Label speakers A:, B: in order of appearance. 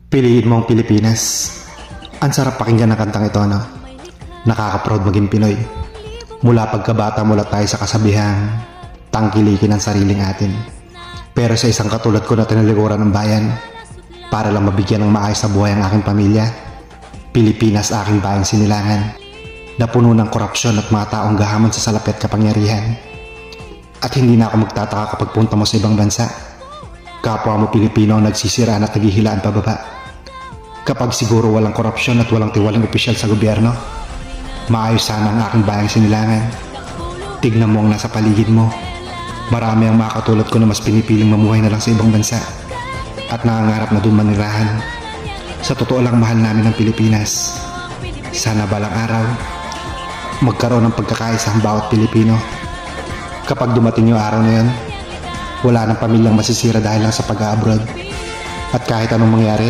A: Piliin mo ang Pilipinas. Ang sarap pakinggan ng kantang ito, no? Nakaka-proud maging Pinoy. Mula pagkabata mula tayo sa kasabihang tangkilikin ang sariling atin. Pero sa isang katulad ko na tinalikuran ng bayan, para lang mabigyan ng maayos na buhay ang aking pamilya, Pilipinas aking bayang sinilangan, na puno ng korupsyon at mga taong gahamon sa salapi at kapangyarihan. At hindi na ako magtataka kapag punta mo sa ibang bansa. Kapwa mo Pilipino ang nagsisiraan at naghihilaan pababa. Kapag siguro walang korupsyon at walang tiwalang opisyal sa gobyerno, maayos sana ang aking bayang sinilangan. Tignan mo ang nasa paligid mo. Marami ang mga katulad ko na mas pinipiling mamuhay na lang sa ibang bansa at nangangarap na doon manirahan. Sa totoo lang, mahal namin ang Pilipinas. Sana balang araw magkaroon ng pagkakaisa ang bawat Pilipino. Kapag dumating yung araw na yun, wala nang pamilyang masisira dahil lang sa pag-abroad. At kahit anong mangyari,